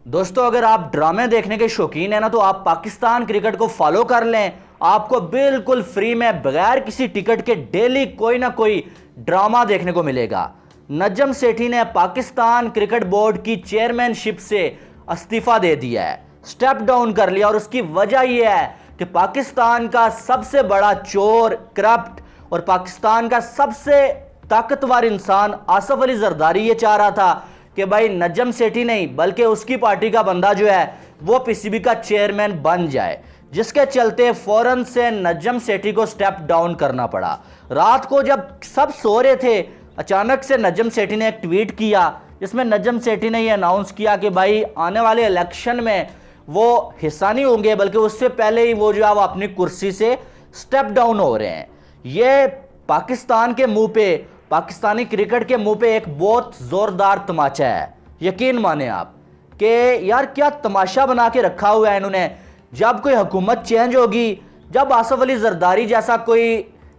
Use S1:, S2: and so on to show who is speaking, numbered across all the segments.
S1: दोस्तों, अगर आप ड्रामे देखने के शौकीन हैं ना, तो आप पाकिस्तान क्रिकेट को फॉलो कर लें। आपको बिल्कुल फ्री में बगैर किसी टिकट के डेली कोई ना कोई ड्रामा देखने को मिलेगा। नजम सेठी ने पाकिस्तान क्रिकेट बोर्ड की चेयरमैनशिप से इस्तीफा दे दिया है, स्टेप डाउन कर लिया। और उसकी वजह यह है कि पाकिस्तान का सबसे बड़ा चोर, करप्ट और पाकिस्तान का सबसे ताकतवर इंसान आसिफ अली जरदारी ये चाह रहा था कि भाई नजम सेठी नहीं बल्कि उसकी पार्टी का बंदा जो है वो पीसीबी का चेयरमैन बन जाए, जिसके चलते फौरन से नजम सेठी को स्टेप डाउन करना पड़ा। रात को जब सब सो रहे थे, अचानक से नजम सेठी ने एक ट्वीट किया जिसमें नजम सेठी ने यह अनाउंस किया कि भाई आने वाले इलेक्शन में वो हिस्सा नहीं होंगे, बल्कि उससे पहले ही वो जो है वो अपनी कुर्सी से स्टेप डाउन हो रहे हैं। ये पाकिस्तान के मुंह पे, पाकिस्तानी क्रिकेट के मुंह पे एक बहुत जोरदार तमाचा है। यकीन माने आप कि यार क्या तमाशा बना के रखा हुआ है इन्होंने। जब कोई हुकूमत चेंज होगी, जब आसिफ अली जरदारी जैसा कोई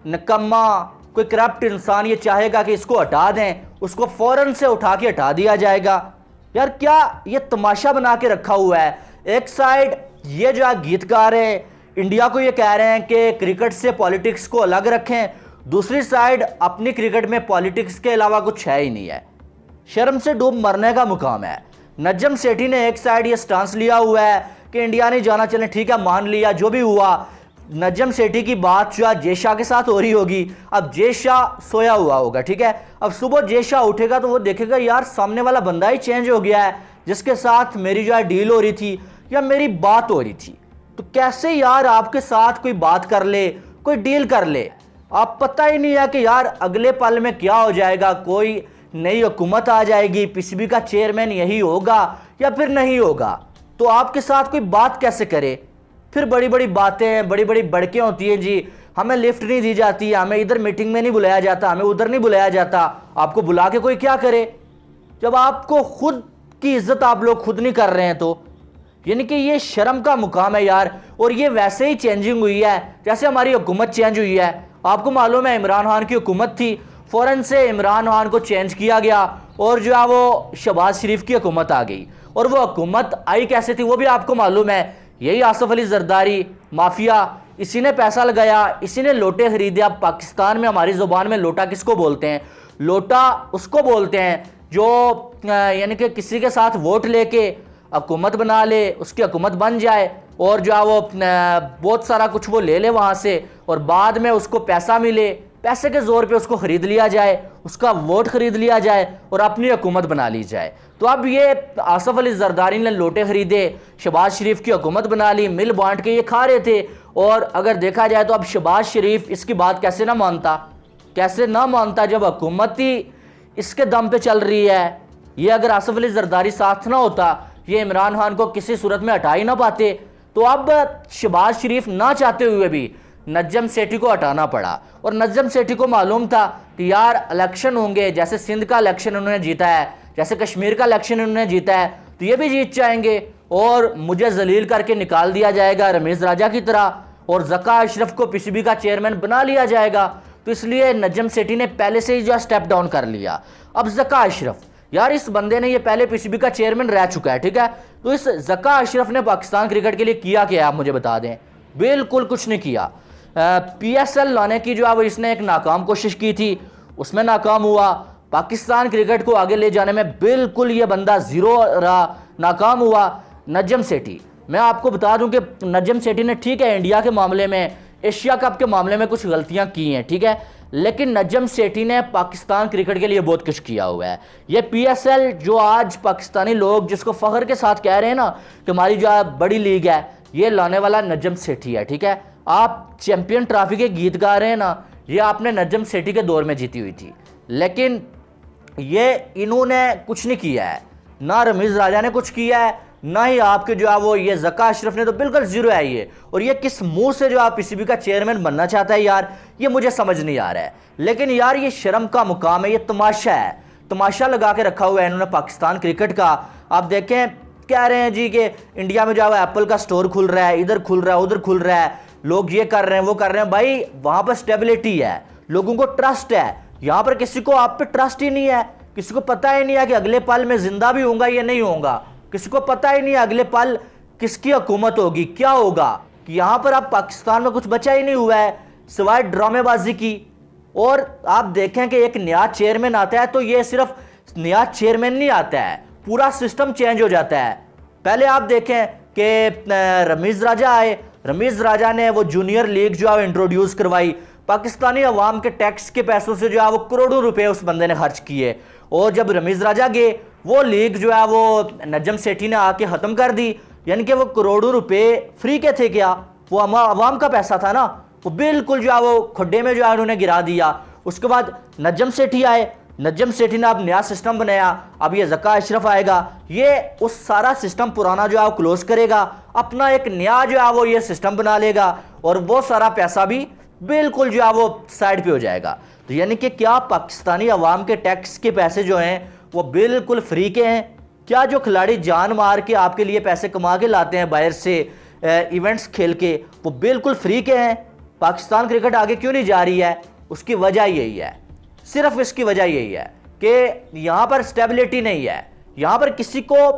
S1: निकम्मा, कोई करप्ट इंसान ये चाहेगा कि इसको हटा दें, उसको फौरन से उठा के हटा दिया जाएगा। यार क्या ये तमाशा बना के रखा हुआ है। एक साइड ये जो गीतकार है इंडिया को ये कह रहे हैं कि क्रिकेट से पॉलिटिक्स को अलग रखें, दूसरी साइड अपनी क्रिकेट में पॉलिटिक्स के अलावा कुछ है ही नहीं है। शर्म से डूब मरने का मुकाम है। नजम सेठी ने एक साइड ये स्टांस लिया हुआ है कि इंडिया नहीं जाना, चलें ठीक है मान लिया, जो भी हुआ। नजम सेठी की बात जो जय शाह के साथ हो रही होगी। अब जय शाह सोया हुआ होगा, ठीक है। अब सुबह जय शाह उठेगा तो वो देखेगा यार सामने वाला बंदा ही चेंज हो गया है जिसके साथ मेरी जो है डील हो रही थी या मेरी बात हो रही थी। तो कैसे यार आपके साथ कोई बात कर ले, कोई डील कर ले, आप पता ही नहीं है कि यार अगले पल में क्या हो जाएगा। कोई नई हुकूमत आ जाएगी, पीसीबी का चेयरमैन यही होगा या फिर नहीं होगा, तो आपके साथ कोई बात कैसे करे। फिर बड़ी बड़ी बातें, बड़ी बड़ी बड़कें होती हैं जी, हमें लिफ्ट नहीं दी जाती, हमें इधर मीटिंग में नहीं बुलाया जाता, हमें उधर नहीं बुलाया जाता। आपको बुला के कोई क्या करे जब आपको खुद की इज्जत आप लोग खुद नहीं कर रहे हैं। तो यानी कि ये शर्म का मुकाम है यार। और ये वैसे ही चेंजिंग हुई है जैसे हमारी हुकूमत चेंज हुई है। आपको मालूम है इमरान खान की हुकूमत थी, फौरन से इमरान खान को चेंज किया गया और जो है वो शहबाज शरीफ की हुकूमत आ गई। और वो हुकूमत आई कैसे थी वो भी आपको मालूम है। यही आसिफ अली जरदारी माफिया, इसी ने पैसा लगाया, इसी ने लोटे खरीदे। अब पाकिस्तान में हमारी ज़ुबान में लोटा किसको बोलते हैं? लोटा उसको बोलते हैं जो यानी कि किसी के साथ वोट लेके हुकूमत बना ले, उसकी हुकूमत बन जाए और जो है वो बहुत सारा कुछ वो ले ले वहाँ से और बाद में उसको पैसा मिले, पैसे के जोर पे उसको खरीद लिया जाए, उसका वोट खरीद लिया जाए और अपनी हुकूमत बना ली जाए। तो अब ये आसिफ अली जरदारी ने लोटे खरीदे, शहबाज शरीफ की हुकूमत बना ली, मिल बांट के ये खा रहे थे। और अगर देखा जाए तो अब शहबाज शरीफ इसकी बात कैसे ना मानता, कैसे ना मानता जब हुकूमत ही इसके दम पे चल रही है। ये अगर आसिफ अली जरदारी साथ ना होता, ये इमरान खान को किसी सूरत में हटा ही ना पाते। तो अब शहबाज शरीफ ना चाहते हुए भी नजम सेठी को हटाना पड़ा। और नजम सेठी को मालूम था कि यार इलेक्शन होंगे, जैसे सिंध का इलेक्शन उन्होंने जीता है, जैसे कश्मीर का इलेक्शन उन्होंने जीता है, तो ये भी जीत जाएंगे और मुझे जलील करके निकाल दिया जाएगा रमीज राजा की तरह और ज़का अशरफ को पीसीबी का चेयरमैन बना लिया जाएगा। तो इसलिए नजम सेठी ने पहले से ही जो स्टेप डाउन कर लिया। अब ज़का अशरफ, यार इस बंदे ने ये पहले पीसीबी का चेयरमैन रह चुका है, ठीक है। तो इस ज़का अशरफ ने पाकिस्तान क्रिकेट के लिए किया क्या, आप मुझे बता दें। बिल्कुल कुछ नहीं किया। पीएसएल लाने की जो है वो इसने एक नाकाम कोशिश की थी, उसमें नाकाम हुआ। पाकिस्तान क्रिकेट को आगे ले जाने में बिल्कुल ये बंदा जीरो रहा, नाकाम हुआ। नजम सेठी, मैं आपको बता दूं कि नजम सेठी ने ठीक है इंडिया के मामले में, एशिया कप के मामले में कुछ गलतियां की हैं, ठीक है, लेकिन नजम सेठी ने पाकिस्तान क्रिकेट के लिए बहुत कुछ किया हुआ है। ये पीएसएल जो आज पाकिस्तानी लोग जिसको फख्र के साथ कह रहे हैं ना कि हमारी जो बड़ी लीग है, ये लाने वाला नजम सेठी है, ठीक है। आप चैंपियन ट्रॉफी के गीत गा रहे हैं ना, ये आपने नजम सेठी के दौर में जीती हुई थी, लेकिन ये इन्होंने कुछ नहीं किया है। ना रमीज राजा ने कुछ किया है, ना ही आपके जो है वो ये ज़का अशरफ ने, तो बिल्कुल जीरो है ये। और ये किस मुंह से जो आप पीसीबी का चेयरमैन बनना चाहता है यार, ये मुझे समझ नहीं आ रहा है। लेकिन यार ये शर्म का मुकाम है, ये तमाशा है, तमाशा लगा के रखा हुआ है इन्होंने पाकिस्तान क्रिकेट का। आप देखें कह रहे हैं जी कि इंडिया में जो है एप्पल का स्टोर खुल रहा है, इधर खुल रहा है, उधर खुल रहा है, लोग ये कर रहे हैं, वो कर रहे हैं। भाई वहां पर स्टेबिलिटी है, लोगों को ट्रस्ट है। यहां पर किसी को आप पे ट्रस्ट ही नहीं है, किसी को पता ही नहीं है कि अगले पल में जिंदा भी होऊंगा या नहीं होऊंगा। किसी को पता ही नहीं अगले पल किसकी हुकूमत होगी, क्या होगा। कि यहाँ पर अब पाकिस्तान में कुछ बचा ही नहीं हुआ है सिवाय ड्रामेबाजी की। और आप देखें कि एक नया चेयरमैन आता है तो ये सिर्फ नया चेयरमैन नहीं आता है, पूरा सिस्टम चेंज हो जाता है। पहले आप देखें कि रमीज़ राजा आए, रमीज़ राजा ने वो जूनियर लीग जो है इंट्रोड्यूस करवाई, पाकिस्तानी अवाम के टैक्स के पैसों से जो है वो करोड़ों रुपए उस बंदे ने खर्च किए। और जब रमीज़ राजा गए वो लीग जो है वो नजम सेठी ने आके ख़त्म कर दी, यानी कि वो करोड़ों रुपए फ्री के थे क्या, वो अवाम का पैसा था ना, वो बिल्कुल जो है वो खुड्डे में जो है उन्होंने गिरा दिया। उसके बाद नजम सेठी आए, नजम सेठी ने अब नया सिस्टम बनाया, अब ये ज़का अशरफ आएगा, ये उस सारा सिस्टम पुराना जो है वो क्लोज करेगा, अपना एक नया जो है वो ये सिस्टम बना लेगा और वो सारा पैसा भी बिल्कुल जो है वो साइड पे हो जाएगा। तो यानी कि क्या पाकिस्तानी अवाम के टैक्स के पैसे जो हैं वो बिल्कुल फ्री के हैं? क्या जो खिलाड़ी जान मार के आपके लिए पैसे कमा के लाते हैं बाहर से इवेंट्स खेल के, वो बिल्कुल फ्री के हैं? पाकिस्तान क्रिकेट आगे क्यों नहीं जा रही है? उसकी वजह यही है, सिर्फ इसकी वजह यही है कि यहाँ पर स्टेबिलिटी नहीं है, यहाँ पर किसी को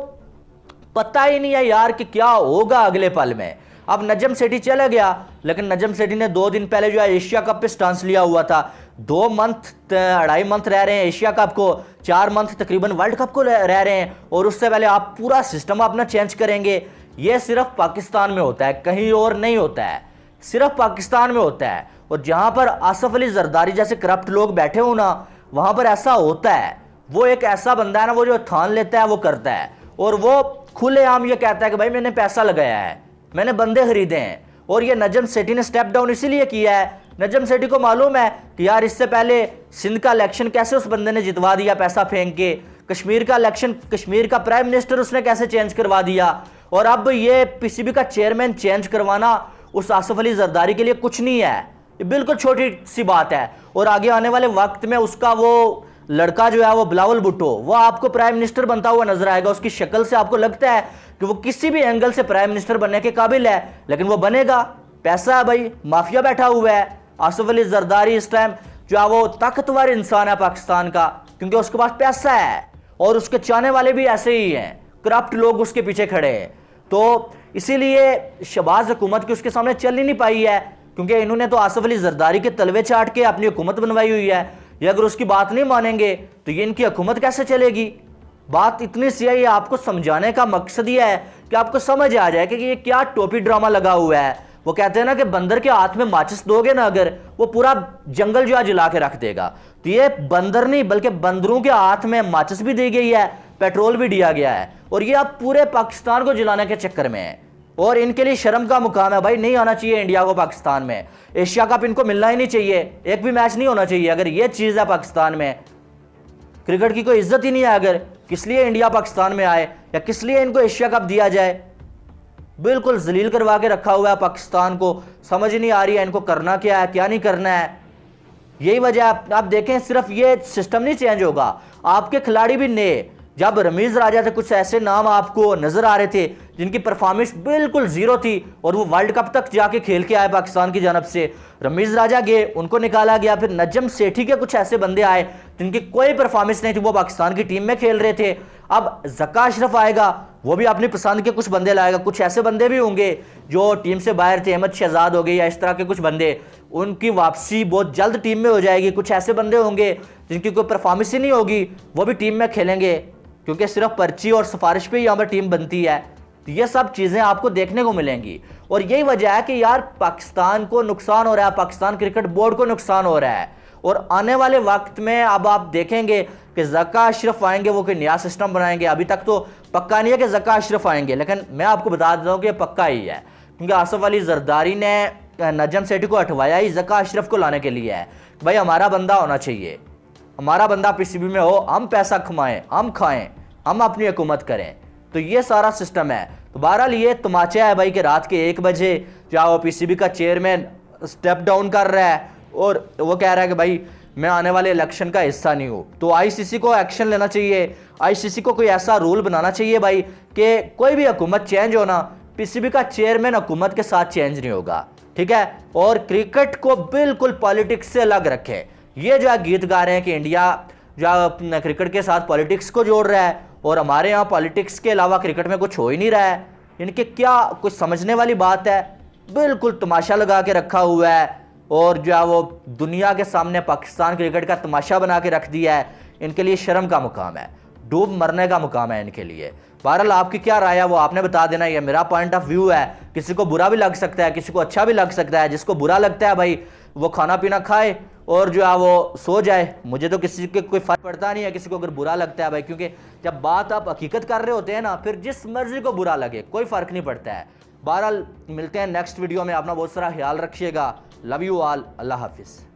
S1: पता ही नहीं है यार कि क्या होगा अगले पल में। अब नजम सेठी चला गया, लेकिन नजम सेठी ने 2 दिन पहले जो है एशिया कप पे स्टांस लिया हुआ था, 2 मंथ 2.5 मंथ रह रहे हैं एशिया कप को, 4 मंथ तकरीबन वर्ल्ड कप को रह रहे हैं, और उससे पहले आप पूरा सिस्टम अपना चेंज करेंगे। ये सिर्फ पाकिस्तान में होता है, कहीं और नहीं होता है, सिर्फ पाकिस्तान में होता है। और जहां पर आसफ अली जरदारी जैसे करप्ट लोग बैठे हो ना, वहां पर ऐसा होता है। वो एक ऐसा बंदा है ना, वो जो ठान लेता है वो करता है, और वो खुलेआम ये कहता है कि भाई मैंने पैसा लगाया है, मैंने बंदे खरीदे हैं। और ये नजम सेठी ने स्टेप डाउन इसीलिए किया है, नजम सेठी को मालूम है कि यार इससे पहले सिंध का इलेक्शन कैसे उस बंदे ने जितवा दिया पैसा फेंक के, कश्मीर का इलेक्शन, कश्मीर का प्राइम मिनिस्टर उसने कैसे चेंज करवा दिया, और अब ये पीसीबी का चेयरमैन चेंज करवाना उस आसफ अली जरदारी के लिए कुछ नहीं है, ये बिल्कुल छोटी सी बात है। और आगे आने वाले वक्त में उसका वो लड़का जो है वो बिलावल भुट्टो, वो आपको प्राइम मिनिस्टर बनता हुआ नजर आएगा। उसकी शक्ल से आपको लगता है कि वो किसी भी एंगल से प्राइम मिनिस्टर बनने के काबिल है, लेकिन वो बनेगा, पैसा है भाई, माफिया बैठा हुआ है। आसफ अली जरदारी इस टाइम जो है वो ताकतवर इंसान है पाकिस्तान का, क्योंकि उसके पास पैसा है, और उसके चाहने वाले भी ऐसे ही हैं, करप्ट लोग उसके पीछे खड़े हैं। तो इसीलिए शहबाज हुकूमत की उसके सामने चल ही नहीं पाई है, क्योंकि इन्होंने तो आसफ अली जरदारी के तलवे चाट के अपनी हुकूमत बनवाई हुई है। ये अगर उसकी बात नहीं मानेंगे तो ये इनकी हुकूमत कैसे चलेगी? बात इतनी सी है, ये आपको समझाने का मकसद ये है कि आपको समझ आ जाए कि ये क्या टोपी ड्रामा लगा हुआ है। वो कहते हैं ना कि बंदर के हाथ में माचिस दोगे ना अगर, वो पूरा जंगल जो है जला के रख देगा। तो ये बंदर नहीं बल्कि बंदरों के हाथ में माचिस भी दी गई है, पेट्रोल भी दिया गया है, और ये अब पूरे पाकिस्तान को जलाने के चक्कर में है। और इनके लिए शर्म का मुकाम है भाई, नहीं आना चाहिए इंडिया को पाकिस्तान में, एशिया कप इनको मिलना ही नहीं चाहिए, एक भी मैच नहीं होना चाहिए। अगर ये चीज़ है पाकिस्तान में, क्रिकेट की कोई इज्जत ही नहीं है, अगर किस लिए इंडिया पाकिस्तान में आए या किस लिए इनको एशिया कप दिया जाए? बिल्कुल जलील करवा के रखा हुआ है पाकिस्तान को, समझ नहीं आ रही है इनको करना क्या है क्या नहीं करना है। यही वजह आप देखें, सिर्फ ये सिस्टम नहीं चेंज होगा, आपके खिलाड़ी भी नए। जब रमीज़ राजा थे कुछ ऐसे नाम आपको नजर आ रहे थे जिनकी परफॉर्मेंस बिल्कुल जीरो थी, और वो वर्ल्ड कप तक जाके खेल के आए पाकिस्तान की जानब से। रमीज़ राजा गए, उनको निकाला गया, फिर नजम सेठी के कुछ ऐसे बंदे आए जिनकी कोई परफॉर्मेंस नहीं थी, वो पाकिस्तान की टीम में खेल रहे थे। अब ज़का अशरफ आएगा, वो भी अपनी पसंद के कुछ बंदे लाएगा, कुछ ऐसे बंदे भी होंगे जो टीम से बाहर थे, अहमद शहजाद हो गए या इस तरह के कुछ बंदे, उनकी वापसी बहुत जल्द टीम में हो जाएगी। कुछ ऐसे बंदे होंगे जिनकी कोई परफॉर्मेंस ही नहीं होगी, वो भी टीम में खेलेंगे, क्योंकि सिर्फ पर्ची और सिफारिश पे ही यहाँ पर टीम बनती है। तो ये सब चीज़ें आपको देखने को मिलेंगी, और यही वजह है कि यार पाकिस्तान को नुकसान हो रहा है, पाकिस्तान क्रिकेट बोर्ड को नुकसान हो रहा है। और आने वाले वक्त में अब आप देखेंगे कि ज़का अशरफ आएंगे, वो कोई नया सिस्टम बनाएंगे। अभी तक तो पक्का नहीं है कि ज़का अशरफ आएंगे, लेकिन मैं आपको बता देता हूँ कि पक्का ही है, क्योंकि आसफ अली जरदारी ने नजम सेठी को हटवाया ही ज़का अशरफ को लाने के लिए है। भाई हमारा बंदा होना चाहिए, हमारा बंदा पीसीबी में हो, हम पैसा कमाएं, हम खाएं, हम अपनी हुकूमत करें। तो ये सारा सिस्टम है। तो बहरहाल ये तमाचा है भाई कि रात के 1 बजे जाओ, पीसीबी का चेयरमैन स्टेप डाउन कर रहा है और वो कह रहा है कि भाई मैं आने वाले इलेक्शन का हिस्सा नहीं हूँ। तो आईसीसी को एक्शन लेना चाहिए, आईसीसी को कोई ऐसा रूल बनाना चाहिए भाई कि कोई भी हुकूमत चेंज होना, पीसीबी का चेयरमैन हुकूमत के साथ चेंज नहीं होगा, ठीक है। और क्रिकेट को बिल्कुल पॉलिटिक्स से अलग रखे। ये जो गीत गा रहे हैं कि इंडिया जो क्रिकेट के साथ पॉलिटिक्स को जोड़ रहा है, और हमारे यहाँ पॉलिटिक्स के अलावा क्रिकेट में कुछ हो ही नहीं रहा है। इनके क्या कुछ समझने वाली बात है? बिल्कुल तमाशा लगा के रखा हुआ है और जो है वो दुनिया के सामने पाकिस्तान क्रिकेट का तमाशा बना के रख दिया है। इनके लिए शर्म का मुकाम है, डूब मरने का मुकाम है इनके लिए। बहरहाल आपकी क्या राय है वो आपने बता देना। ये मेरा पॉइंट ऑफ व्यू है, किसी को बुरा भी लग सकता है, किसी को अच्छा भी लग सकता है। जिसको बुरा लगता है भाई वो खाना पीना खाए और जो है वो सो जाए। मुझे तो किसी के कोई फर्क पड़ता नहीं है किसी को अगर बुरा लगता है भाई, क्योंकि जब बात आप हकीकत कर रहे होते हैं ना, फिर जिस मर्जी को बुरा लगे कोई फर्क नहीं पड़ता है। बहरहाल मिलते हैं नेक्स्ट वीडियो में। अपना बहुत सारा ख्याल रखिएगा। Love you all. अल्लाह हाफिज़।